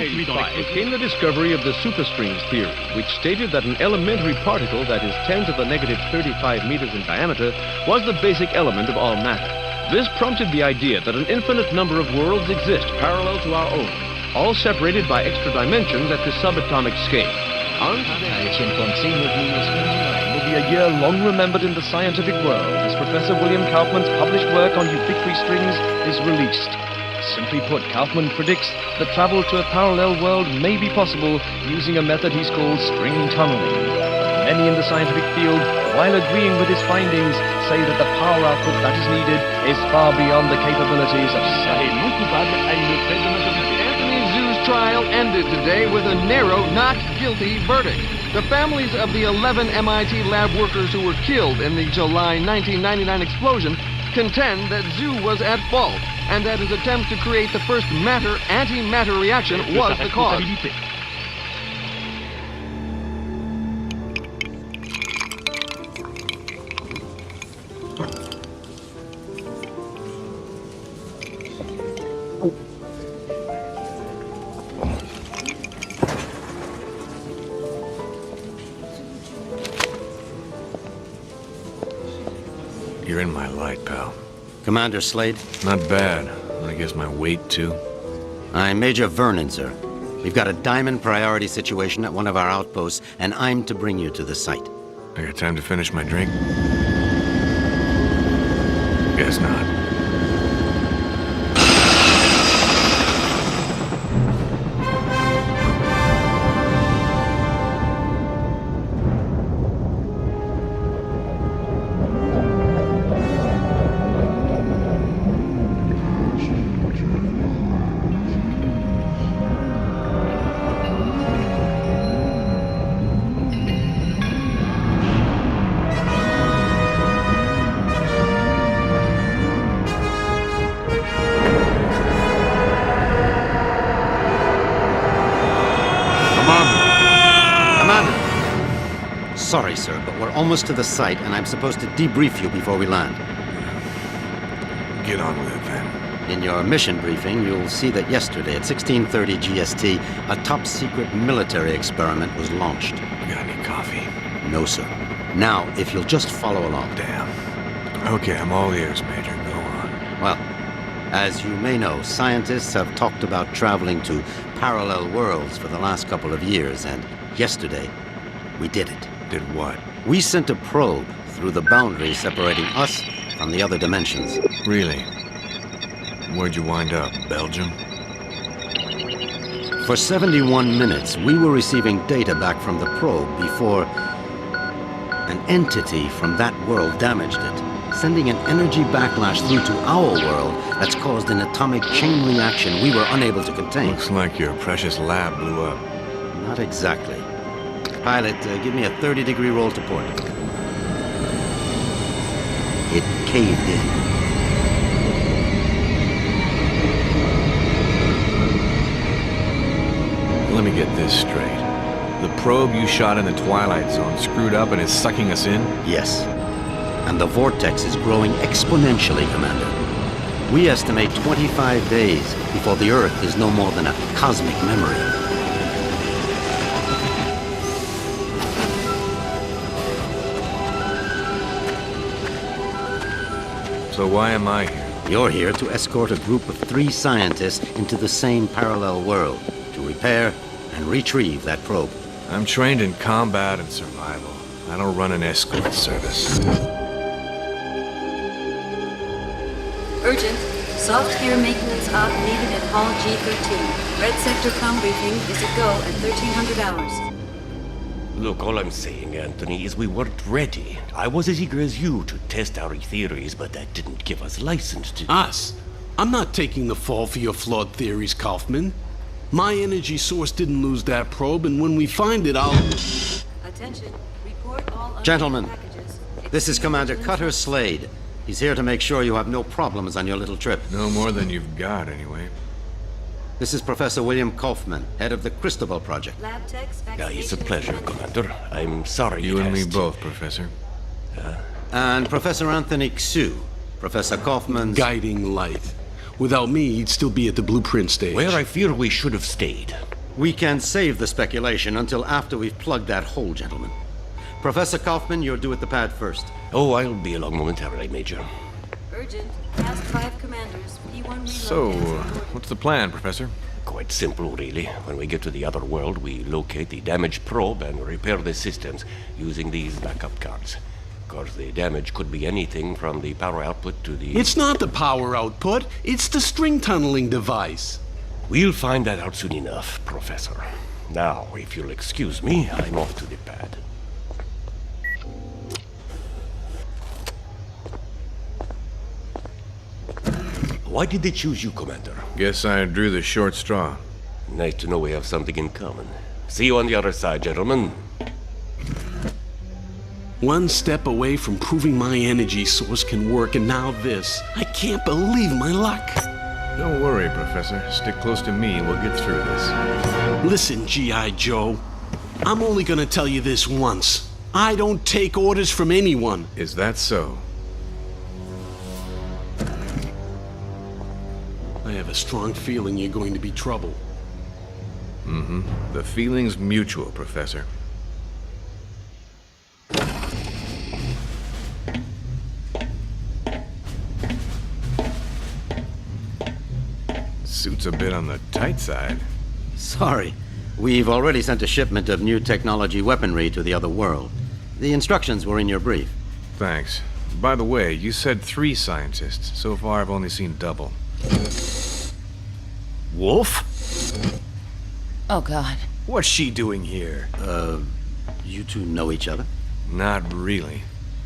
1985 came the discovery of the superstrings theory, which stated that an elementary particle that is 10 to the negative 35 meters in diameter was the basic element of all matter. This prompted the idea that an infinite number of worlds exist parallel to our own, all separated by extra dimensions at the subatomic scale. Will be a year long remembered in the scientific world as Professor William Kaufman's published work on ubiquitary strings is released. Simply put, Kaufman predicts that travel to a parallel world may be possible using a method he's called string tunneling. Many in the scientific field, while agreeing with his findings, say that the power output that is needed is far beyond the capabilities of science. Trial ended today with a narrow not guilty verdict. The families of the 11 MIT lab workers who were killed in the July 1999 explosion contend that Zhu was at fault and that his attempt to create the first matter-antimatter reaction was the cause. You're in my light, pal. Commander Slade? Not bad. I guess my weight, too. I'm Major Vernon, sir. We've got a diamond priority situation at one of our outposts, and I'm to bring you to the site. I got time to finish my drink? Guess not. Sorry, sir, but we're almost to the site, and I'm supposed to debrief you before we land. Get on with it, then. In your mission briefing, you'll see that yesterday at 16:30 GST, a top-secret military experiment was launched. You got any coffee? No, sir. Now, if you'll just follow along. Damn. Okay, I'm all ears, Major. Go on. Well, as you may know, scientists have talked about traveling to parallel worlds for the last couple of years, and yesterday, we did it. Did what? We sent a probe through the boundary separating us from the other dimensions. Really? Where'd you wind up? Belgium? For 71 minutes, we were receiving data back from the probe before an entity from that world damaged it, sending an energy backlash through to our world that's caused an atomic chain reaction we were unable to contain. Looks like your precious lab blew up. Not exactly. Pilot, give me a 30-degree roll to port. It caved in. Let me get this straight. The probe you shot in the Twilight Zone screwed up and is sucking us in? Yes. And the vortex is growing exponentially, Commander. We estimate 25 days before the Earth is no more than a cosmic memory. So why am I here? You're here to escort a group of 3 scientists into the same parallel world to repair and retrieve that probe. I'm trained in combat and survival. I don't run an escort service. Urgent. Soft gear maintenance op needed at Hall G13. Red Sector com briefing is a go at 1300 hours. Look, all I'm saying, Anthony, is we weren't ready. I was as eager as you to test our theories, but that didn't give us license to... Us? I'm not taking the fall for your flawed theories, Kaufman. My energy source didn't lose that probe, and when we find it, I'll... Attention. Report all Gentlemen, packages. this is Commander Cutter Slade. He's here to make sure you have no problems on your little trip. No more than you've got, anyway. This is Professor William Kaufman, head of the Cristobal Project. Lab techs, It's a pleasure, Commander. I'm sorry You it and me has to- both, Professor. And Professor Anthony Xu, Professor Kaufman's... guiding light. Without me, he'd still be at the blueprint stage. Where I fear we should have stayed. We can save the speculation until after we've plugged that hole, gentlemen. Professor Kaufman, you're due at the pad first. Oh, I'll be along momentarily, Major. Urgent. Task 5 commanders. P1 reload. So, what's the plan, Professor? Quite simple, really. When we get to the other world, we locate the damaged probe and repair the systems using these backup cards. Of course, the damage could be anything from the power output to the... It's not the power output, it's the string tunneling device. We'll find that out soon enough, Professor. Now, if you'll excuse me, I'm off to the pad. Why did they choose you, Commander? Guess I drew the short straw. Nice to know we have something in common. See you on the other side, gentlemen. One step away from proving my energy source can work, and now this. I can't believe my luck. Don't worry, Professor. Stick close to me and we'll get through this. Listen, G.I. Joe. I'm only gonna tell you this once. I don't take orders from anyone. Is that so? I have a strong feeling you're going to be trouble. Mm-hmm. The feeling's mutual, Professor. Suit's a bit on the tight side. Sorry. We've already sent a shipment of new technology weaponry to the other world. The instructions were in your brief. Thanks. By the way, you said 3 scientists. So far, I've only seen double. Wolf? Oh, God. What's she doing here? You two know each other? Not really.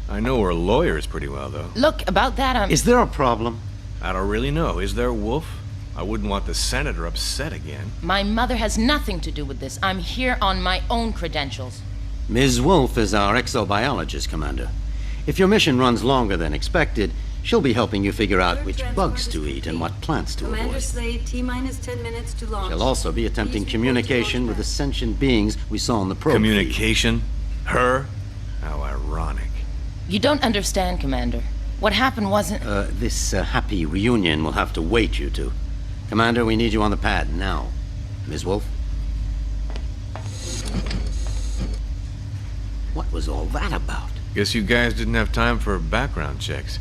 I know her lawyers pretty well, though. Look, about that, Is there a problem? I don't really know. Is there, Wolf? I wouldn't want the senator upset again. My mother has nothing to do with this. I'm here on my own credentials. Ms. Wolf is our exobiologist, Commander. If your mission runs longer than expected, she'll be helping you figure out which bugs to eat and what plants to Commander avoid. Slade, T-minus 10 minutes to launch. She'll also be attempting Please report to communication with the Outcast. sentient beings we saw on the probe. Communication? Her? How ironic. You don't understand, Commander. What happened wasn't... This happy reunion will have to wait, you two. Commander, we need you on the pad now. Ms. Wolf? What was all that about? Guess you guys didn't have time for background checks.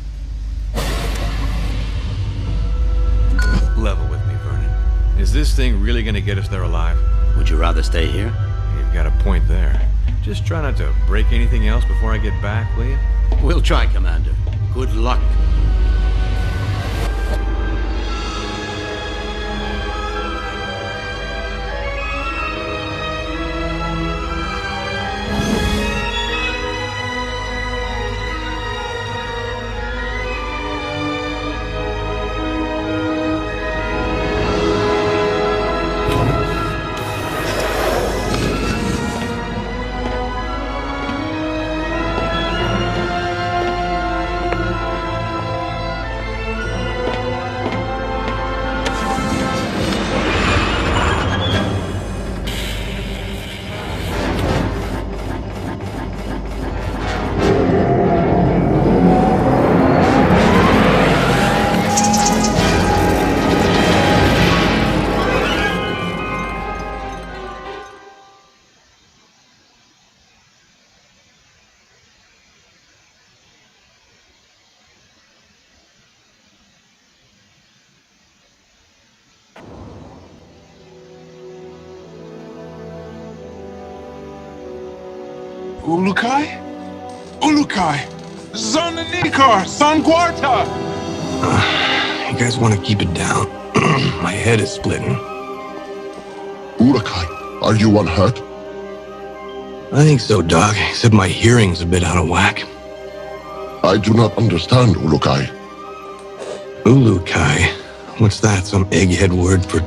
Level with me, Vernon. Is this thing really gonna get us there alive? Would you rather stay here? You've got a point there. Just try not to break anything else before I get back, will you? We'll try, Commander. Good luck. Ulukai? Ulukai! Zonanikar! Sanguarta! You guys want to keep it down? My head is splitting. Ulukai, are you unhurt? I think so, Doc, except my hearing's a bit out of whack. I do not understand, Ulukai. Ulukai? What's that, some egghead word for...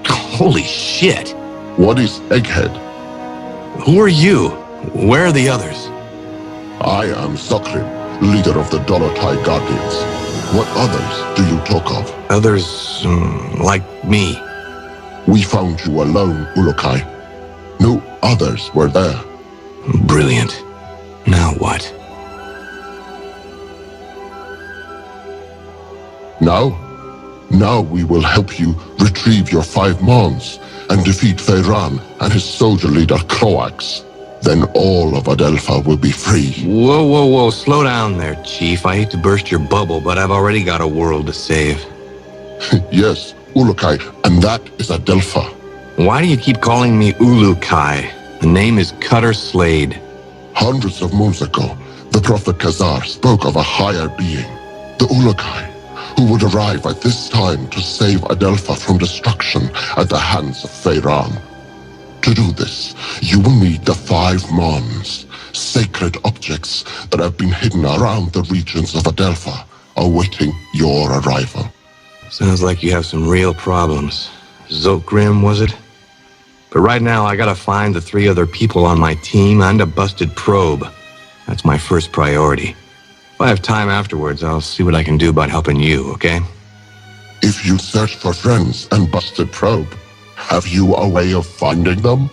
Holy shit! What is egghead? Who are you? Where are the others? I am Sakrim, leader of the Dolotai Guardians. What others do you talk of? Others, like me. We found you alone, Ulukai. No others were there. Brilliant. Now what? Now, Now we will help you retrieve your 5 Mons and defeat Feyran and his soldier leader Croax. Then all of Adelpha will be free. Whoa, whoa, whoa. Slow down there, Chief. I hate to burst your bubble, but I've already got a world to save. Yes, Ulukai, and that is Adelpha. Why do you keep calling me Ulukai? The name is Cutter Slade. Hundreds of moons ago, the Prophet Khazar spoke of a higher being, the Ulukai, who would arrive at this time to save Adelpha from destruction at the hands of Feyran. To do this, you will need the 5 Mons, sacred objects that have been hidden around the regions of Adelpha, awaiting your arrival. Sounds like you have some real problems. Zokgrim, was it? But right now, I gotta find the 3 other people on my team and a busted probe. That's my first priority. If I have time afterwards, I'll see what I can do about helping you, okay? If you search for friends and busted probe, have you a way of finding them?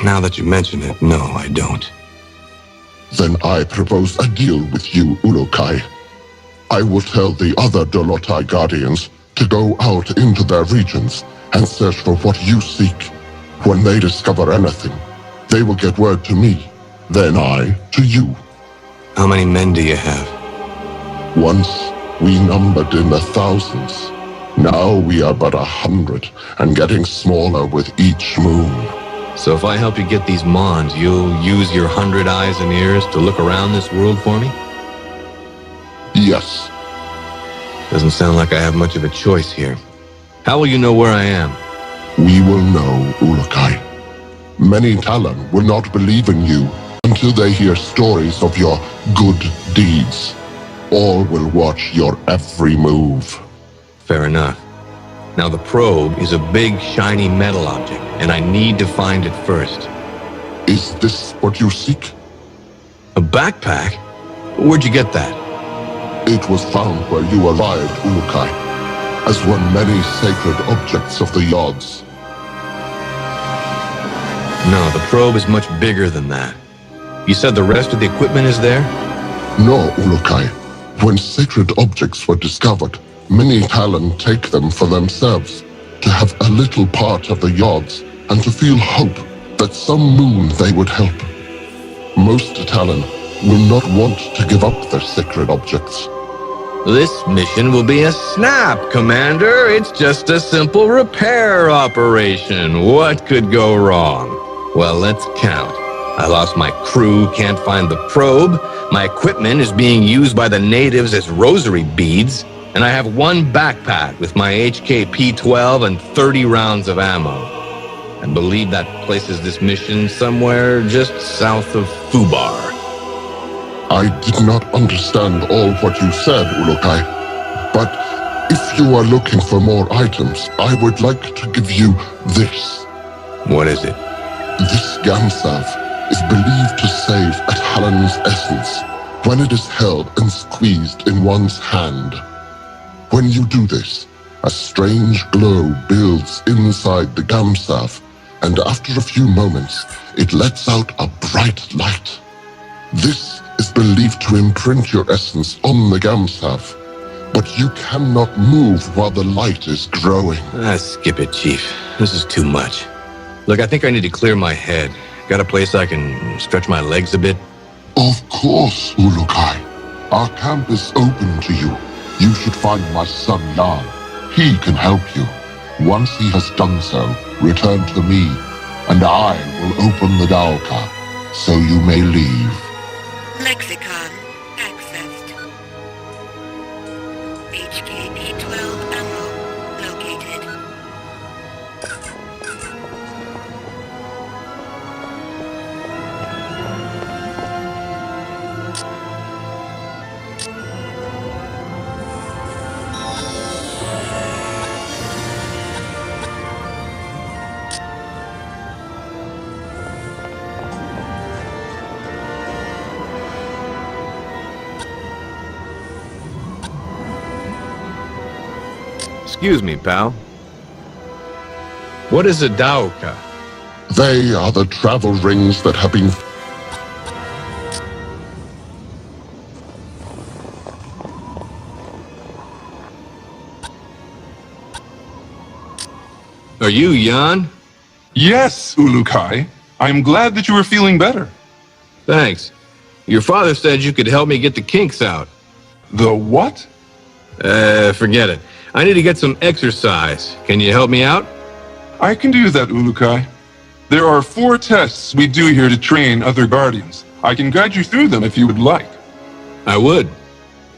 Now that you mention it, no, I don't. Then I propose a deal with you, Ulukai. I will tell the other Dolotai Guardians to go out into their regions and search for what you seek. When they discover anything, they will get word to me, then I to you. How many men do you have? Once we numbered in the thousands. Now we are but 100 and getting smaller with each moon. So if I help you get these Mons, you'll use your 100 eyes and ears to look around this world for me? Yes. Doesn't sound like I have much of a choice here. How will you know where I am? We will know, Ulukai. Many Talon will not believe in you until they hear stories of your good deeds. All will watch your every move. Fair enough. Now the probe is a big, shiny metal object, and I need to find it first. Is this what you seek? A backpack? Where'd you get that? It was found where you arrived, Ulukai, as were many sacred objects of the Yods. No, the probe is much bigger than that. You said the rest of the equipment is there? No, Ulukai. When sacred objects were discovered, many Talon take them for themselves, to have a little part of the Yods, and to feel hope that some moon they would help. Most Talon will not want to give up their sacred objects. This mission will be a snap, Commander. It's just a simple repair operation. What could go wrong? Well, let's count. I lost my crew, can't find the probe. My equipment is being used by the natives as rosary beads. And I have one backpack with my HK-P12 and 30 rounds of ammo. I believe that places this mission somewhere just south of Fubar. I did not understand all what you said, Ulukai. But if you are looking for more items, I would like to give you this. What is it? This Gamsav is believed to save a Talon's essence when it is held and squeezed in one's hand. When you do this, a strange glow builds inside the Gamsav, and after a few moments, it lets out a bright light. This is believed to imprint your essence on the Gamsav, but you cannot move while the light is growing. Skip it, Chief. This is too much. Look, I think I need to clear my head. Got a place I can stretch my legs a bit? Of course, Ulukai. Our camp is open to you. You should find my son Lan. He can help you. Once he has done so, return to me, and I will open the Dalka, so you may leave. Lexicon accessed. HK-P12 ammo located. Excuse me, pal. What is a Daoka? They are the travel rings that have been... Are you Jan? Yes, Ulukai. I'm glad that you are feeling better. Thanks. Your father said you could help me get the kinks out. The what? Forget it. I need to get some exercise. Can you help me out? I can do that, Ulukai. There are 4 tests we do here to train other Guardians. I can guide you through them if you would like. I would.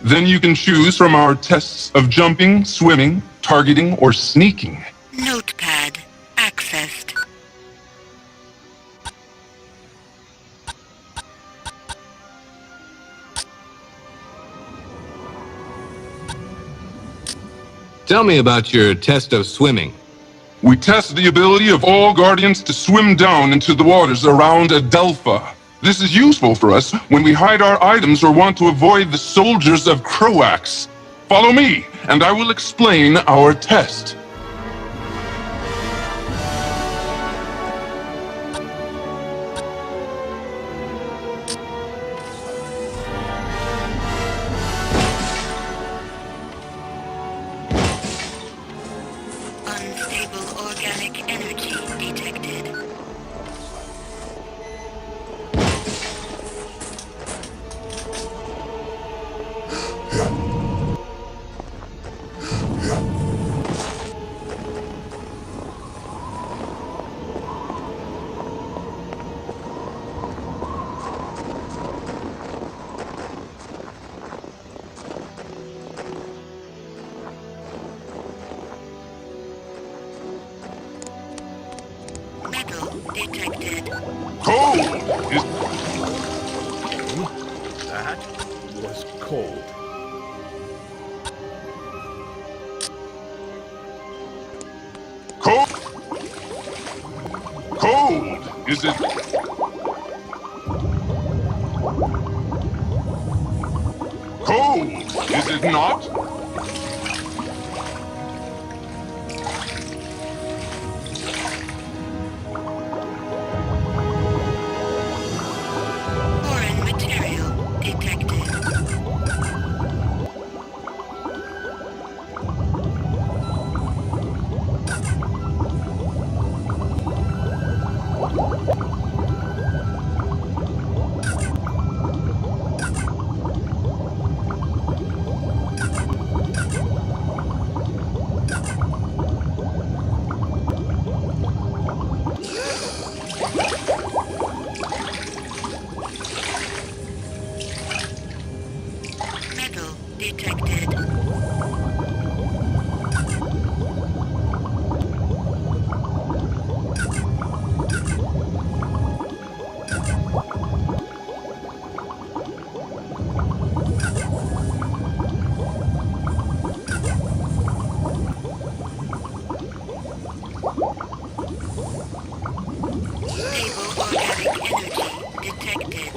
Then you can choose from our tests of jumping, swimming, targeting, or sneaking. Notepad accessed. Tell me about your test of swimming. We test the ability of all Guardians to swim down into the waters around Adelpha. This is useful for us when we hide our items or want to avoid the soldiers of Croax. Follow me, and I will explain our test. Unstable organic energy detected. Metal detected. Cold! That was cold. Cold! Cold! Is it... Cold! Is it not? Foreign material detected. Metal detected. Stable organic energy detected.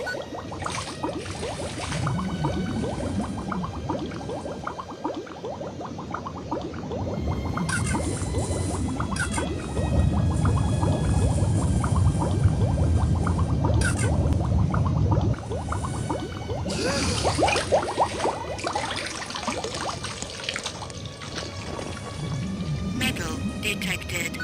Metal detected.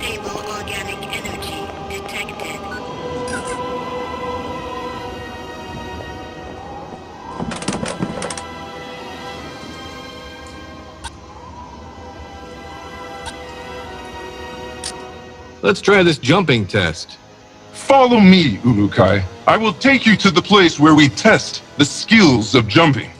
Stable organic energy detected. Let's try this jumping test. Follow me, Ulukai. I will take you to the place where we test the skills of jumping.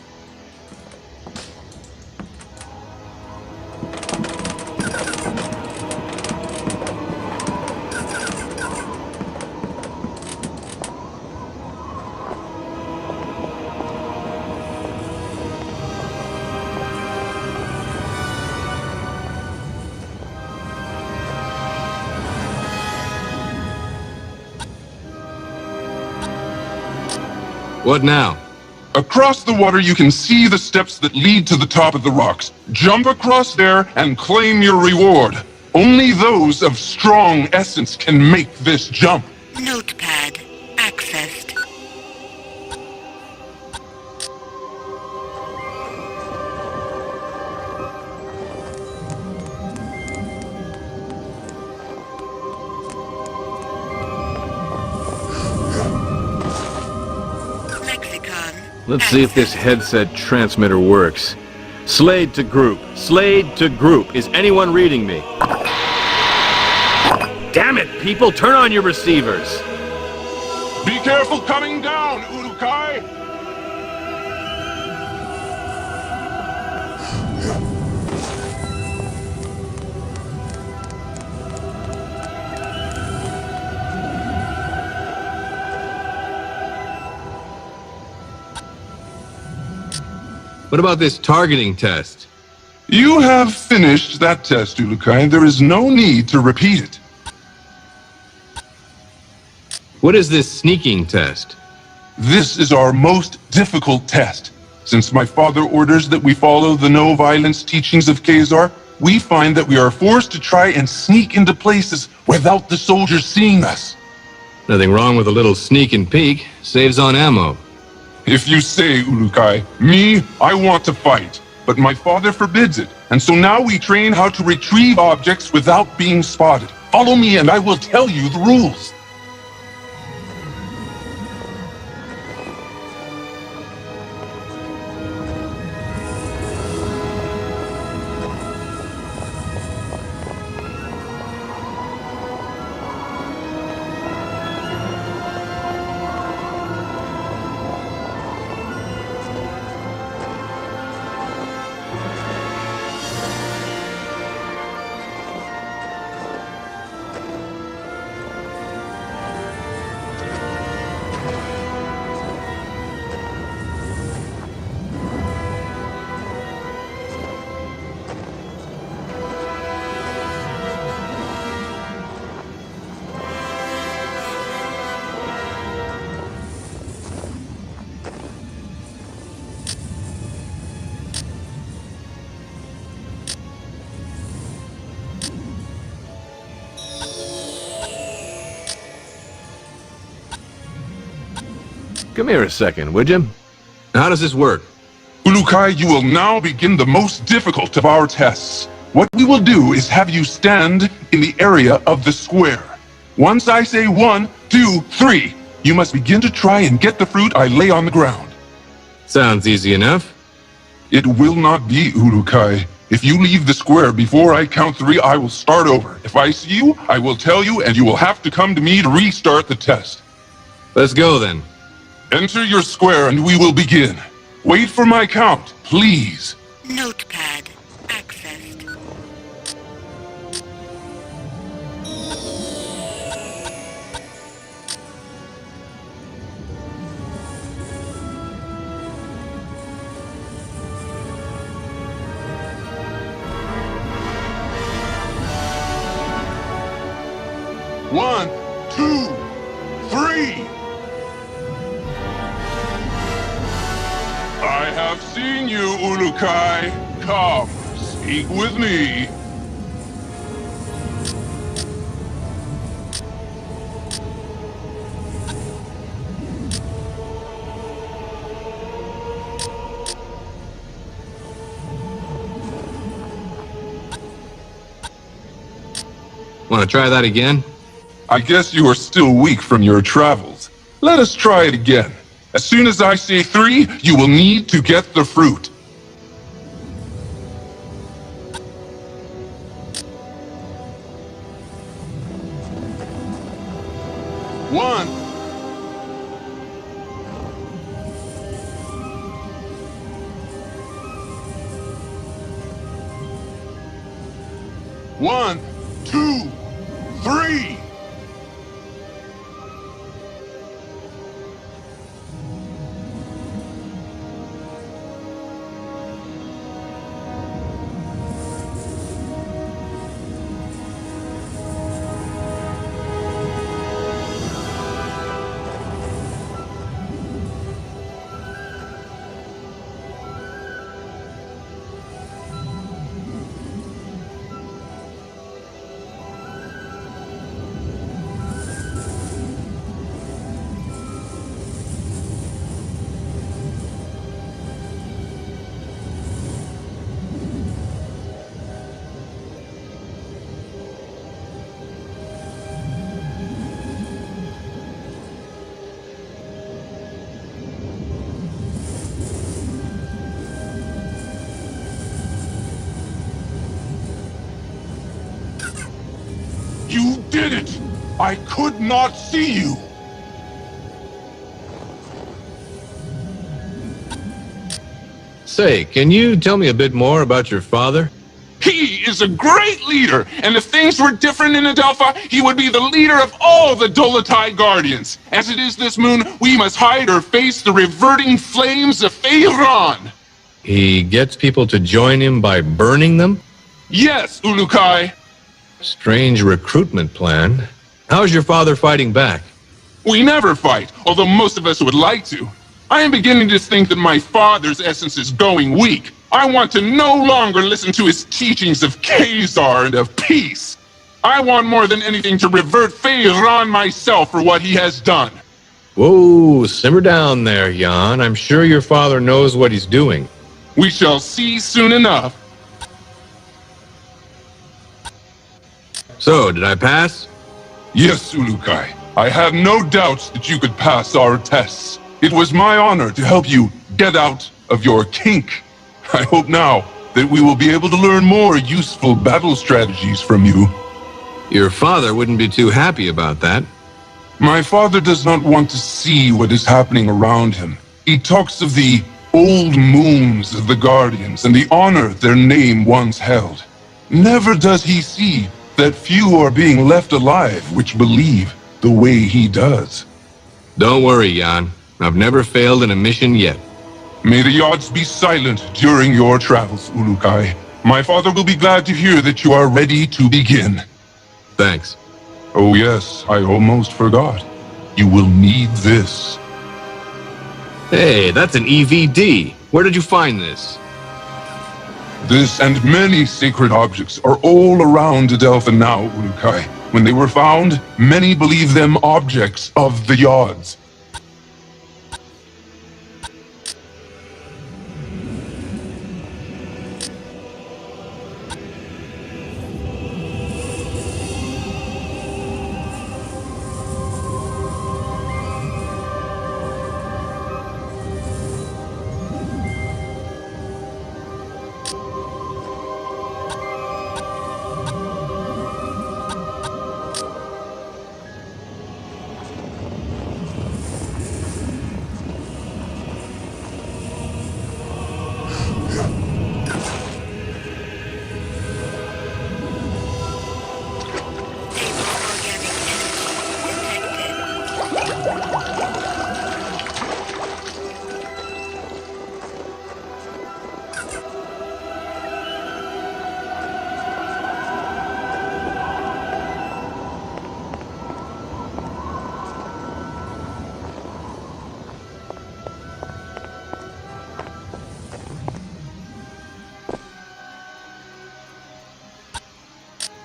What now? Across the water, you can see the steps that lead to the top of the rocks. Jump across there and claim your reward. Only those of strong essence can make this jump. Notepad accessed. Let's see if this headset transmitter works. Slade to group. Slade to group. Is anyone reading me? Damn it, people! Turn on your receivers! Be careful coming down, Urukai! What about this targeting test? You have finished that test, Urukai. There is no need to repeat it. What is this sneaking test? This is our most difficult test. Since my father orders that we follow the no-violence teachings of Khazar, we find that we are forced to try and sneak into places without the soldiers seeing us. Nothing wrong with a little sneak and peek. Saves on ammo. If you say, Urukai, me, I want to fight. But my father forbids it, and so now we train how to retrieve objects without being spotted. Follow me and I will tell you the rules. Come here a second, would you? How does this work? Urukai, you will now begin the most difficult of our tests. What we will do is have you stand in the area of the square. Once I say 1, 2, 3, you must begin to try and get the fruit I lay on the ground. Sounds easy enough. It will not be, Urukai. If you leave the square before I count 3, I will start over. If I see you, I will tell you, and you will have to come to me to restart the test. Let's go then. Enter your square and we will begin. Wait for my count, please. Notepad accessed. One, 2, 3. I have seen you, Urukai. Come, speak with me. Want to try that again? I guess you are still weak from your travels. Let us try it again. As soon as I say 3, you will need to get the fruit. One. One, 2, 3. did it! I could not see you! Say, can you tell me a bit more about your father? He is a great leader, and if things were different in Adelpha, he would be the leader of all the Dolotai Guardians. As it is this moon, we must hide or face the reverting flames of Feyran. He gets people to join him by burning them? Yes, Ulukai. Strange recruitment plan. How's your father fighting back? We never fight, although most of us would like to. I am beginning to think that my father's essence is going weak. I want to no longer listen to his teachings of Khazar and of peace. I want more than anything to revert Feyran myself for what he has done. Whoa, simmer down there, Jan. I'm sure your father knows what he's doing. We shall see soon enough. So, did I pass? Yes, Ulukai. I have no doubts that you could pass our tests. It was my honor to help you get out of your kink. I hope now that we will be able to learn more useful battle strategies from you. Your father wouldn't be too happy about that. My father does not want to see what is happening around him. He talks of the old moons of the Guardians and the honor their name once held. Never does he see that few are being left alive which believe the way he does. Don't worry, Jan. I've never failed in a mission yet. May the odds be silent during your travels, Ulukai. My father will be glad to hear that you are ready to begin. Thanks. Oh yes, I almost forgot. You will need this. Hey, that's an EVD. Where did you find this? This and many sacred objects are all around Adelpha now, Ulukai. When they were found, many believe them objects of the Yods.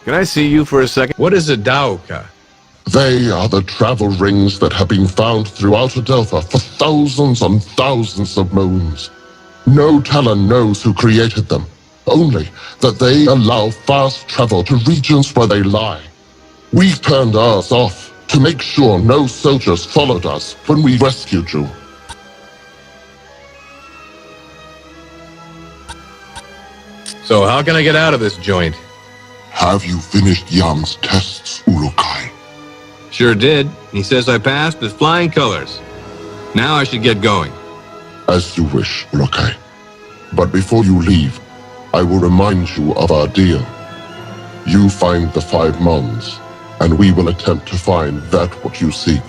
Can I see you for a second? What is a Daoka? They are the travel rings that have been found throughout Adelpha for thousands and thousands of moons. No Talon knows who created them, only that they allow fast travel to regions where they lie. We've turned ours off to make sure no soldiers followed us when we rescued you. So how can I get out of this joint? Have you finished Jan's tests, Ulukai? Sure did. He says I passed with flying colors. Now I should get going. As you wish, Ulukai. But before you leave, I will remind you of our deal. You find the 5 Mons, and we will attempt to find that what you seek.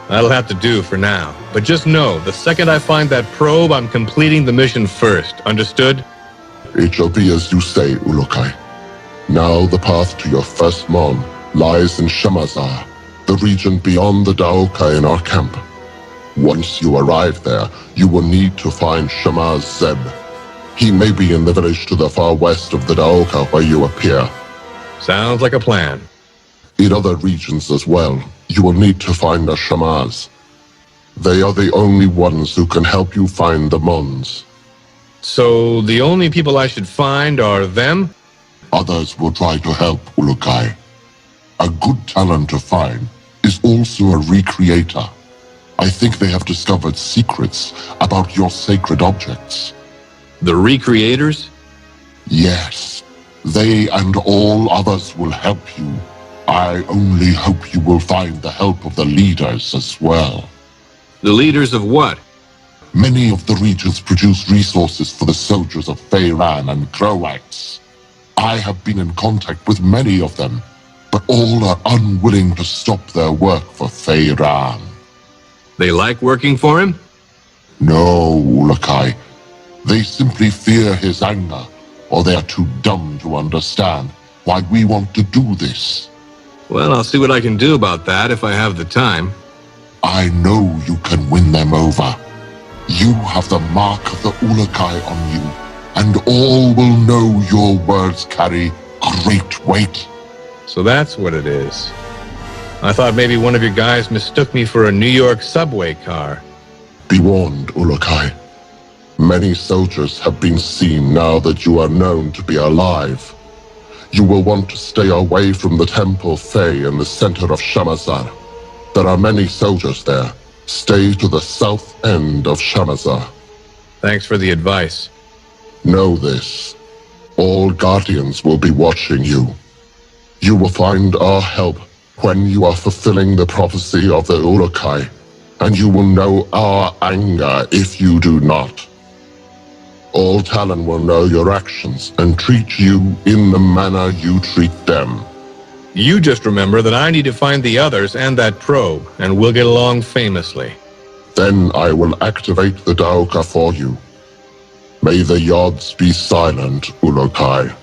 That'll have to do for now. But just know, the second I find that probe, I'm completing the mission first. Understood? It shall be as you say, Ulukai. Now the path to your first Mon lies in Shamazar, the region beyond the Daoka in our camp. Once you arrive there, you will need to find Shamaz Zeb. He may be in the village to the far west of the Daoka where you appear. Sounds like a plan. In other regions as well, you will need to find the Shamaz. They are the only ones who can help you find the Mons. So the only people I should find are them? Others will try to help, Ulukai. A good talent to find is also a recreator. I think they have discovered secrets about your sacred objects. The recreators? Yes. They and all others will help you. I only hope you will find the help of the leaders as well. The leaders of what? Many of the regions produce resources for the soldiers of Feyran and Croax. I have been in contact with many of them, but all are unwilling to stop their work for Feyran. They like working for him? No, Ulakai. They simply fear his anger, or they are too dumb to understand why we want to do this. Well, I'll see what I can do about that if I have the time. I know you can win them over. You have the mark of the Ulakai on you, and all will know your words carry great weight. So that's what it is. I thought maybe one of your guys mistook me for a New York subway car. Be warned, Ulakai. Many soldiers have been seen now that you are known to be alive. You will want to stay away from the Temple Fey in the center of Shamazar. There are many soldiers there. Stay to the south end of Shamazar. Thanks for the advice. Know this. All Guardians will be watching you. You will find our help when you are fulfilling the prophecy of the Ulakai, and you will know our anger if you do not. All Talon will know your actions and treat you in the manner you treat them. You just remember that I need to find the others and that probe, and we'll get along famously. Then I will activate the Daoka for you. May the Yods be silent, Ulakai.